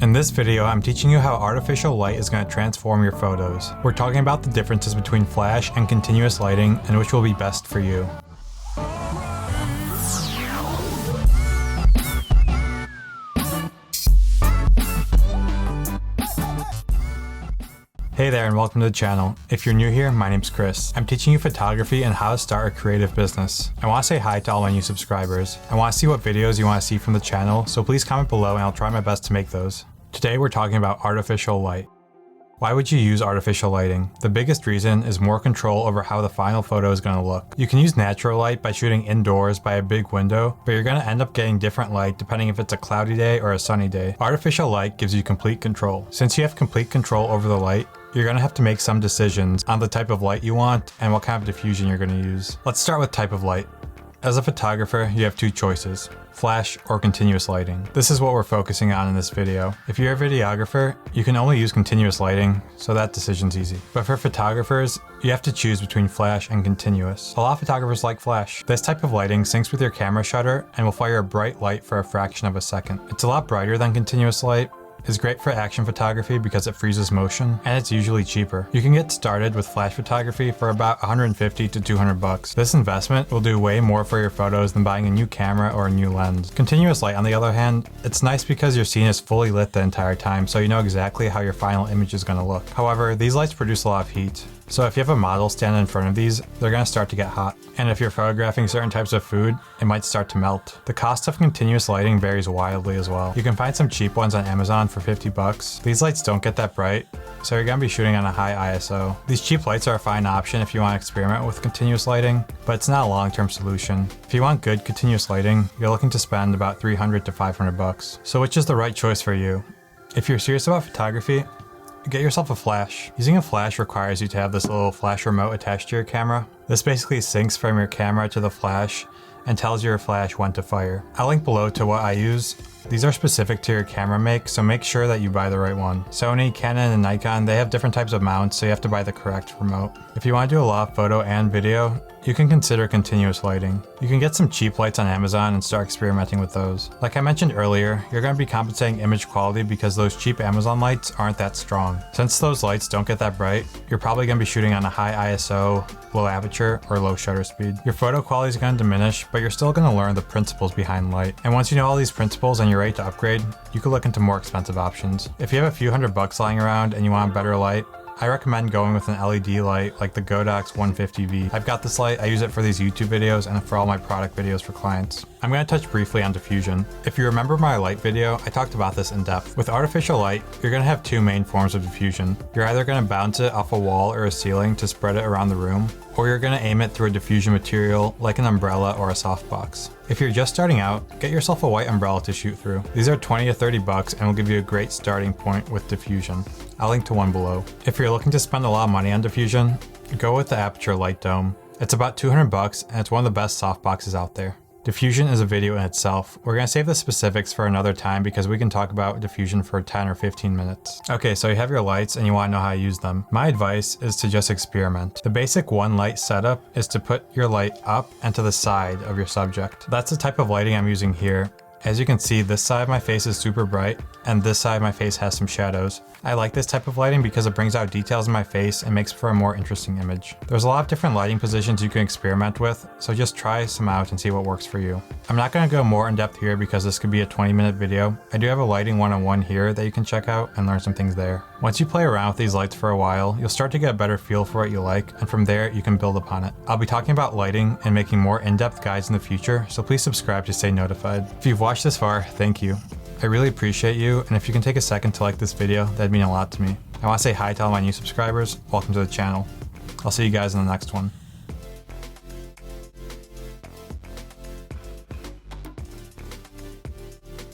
In this video, I'm teaching you how artificial light is going to transform your photos. We're talking about the differences between flash and continuous lighting and which will be best for you. Hey there and welcome to the channel. If you're new here, my name's Chris. I'm teaching you photography and how to start a creative business. I want to say hi to all my new subscribers. I want to see what videos you want to see from the channel, so please comment below and I'll try my best to make those. Today we're talking about artificial light. Why would you use artificial lighting? The biggest reason is more control over how the final photo is going to look. You can use natural light by shooting indoors by a big window, but you're going to end up getting different light depending if it's a cloudy day or a sunny day. Artificial light gives you complete control. Since you have complete control over the light, you're going to have to make some decisions on the type of light you want and what kind of diffusion you're going to use. Let's start with type of light. As a photographer, you have two choices: flash or continuous lighting. This is what we're focusing on in this video. If you're a videographer, you can only use continuous lighting, so that decision's easy. But for photographers, you have to choose between flash and continuous. A lot of photographers like flash. This type of lighting syncs with your camera shutter and will fire a bright light for a fraction of a second. It's a lot brighter than continuous light. It's great for action photography because it freezes motion, and it's usually cheaper. You can get started with flash photography for about $150 to $200. This investment will do way more for your photos than buying a new camera or a new lens. Continuous light, on the other hand, it's nice because your scene is fully lit the entire time, so you know exactly how your final image is going to look. However, these lights produce a lot of heat. So if you have a model stand in front of these, they're going to start to get hot. And if you're photographing certain types of food, it might start to melt. The cost of continuous lighting varies wildly as well. You can find some cheap ones on Amazon for $50. These lights don't get that bright, so you're going to be shooting on a high ISO. These cheap lights are a fine option if you want to experiment with continuous lighting, but it's not a long-term solution. If you want good continuous lighting, you're looking to spend about $300 to $500. So which is the right choice for you? If you're serious about photography, get yourself a flash. Using a flash requires you to have this little flash remote attached to your camera. This basically syncs from your camera to the flash and tells your flash when to fire. I'll link below to what I use. These are specific to your camera make, so make sure that you buy the right one. Sony, Canon, and Nikon, they have different types of mounts, so you have to buy the correct remote. If you want to do a lot of photo and video, you can consider continuous lighting. You can get some cheap lights on Amazon and start experimenting with those. Like I mentioned earlier, you're going to be compensating image quality because those cheap Amazon lights aren't that strong. Since those lights don't get that bright, you're probably going to be shooting on a high ISO, low aperture, or low shutter speed. Your photo quality is going to diminish, but you're still going to learn the principles behind light. And once you know all these principles and you're ready to upgrade, you could look into more expensive options. If you have a few $100 lying around and you want better light, I recommend going with an LED light like the Godox 150V. I've got this light, I use it for these YouTube videos and for all my product videos for clients. I'm going to touch briefly on diffusion. If you remember my light video, I talked about this in depth. With artificial light, you're going to have two main forms of diffusion. You're either going to bounce it off a wall or a ceiling to spread it around the room, or you're going to aim it through a diffusion material like an umbrella or a softbox. If you're just starting out, get yourself a white umbrella to shoot through. These are $20 to $30 and will give you a great starting point with diffusion. I'll link to one below. If you're looking to spend a lot of money on diffusion, go with the Aperture Light Dome. It's about $200 and it's one of the best softboxes out there. Diffusion is a video in itself. We're going to save the specifics for another time because we can talk about diffusion for 10 or 15 minutes. Okay, so you have your lights and you want to know how to use them. My advice is to just experiment. The basic one light setup is to put your light up and to the side of your subject. That's the type of lighting I'm using here. As you can see, this side of my face is super bright and this side of my face has some shadows. I like this type of lighting because it brings out details in my face and makes for a more interesting image. There's a lot of different lighting positions you can experiment with, so just try some out and see what works for you. I'm not going to go more in depth here because this could be a 20-minute video. I do have a lighting one-on-one here that you can check out and learn some things there. Once you play around with these lights for a while, you'll start to get a better feel for what you like, and from there you can build upon it. I'll be talking about lighting and making more in-depth guides in the future, so please subscribe to stay notified. If you've watched this far, thank you. I really appreciate you, and if you can take a second to like this video, that'd mean a lot to me. I want to say hi to all my new subscribers. Welcome to the channel. I'll see you guys in the next one.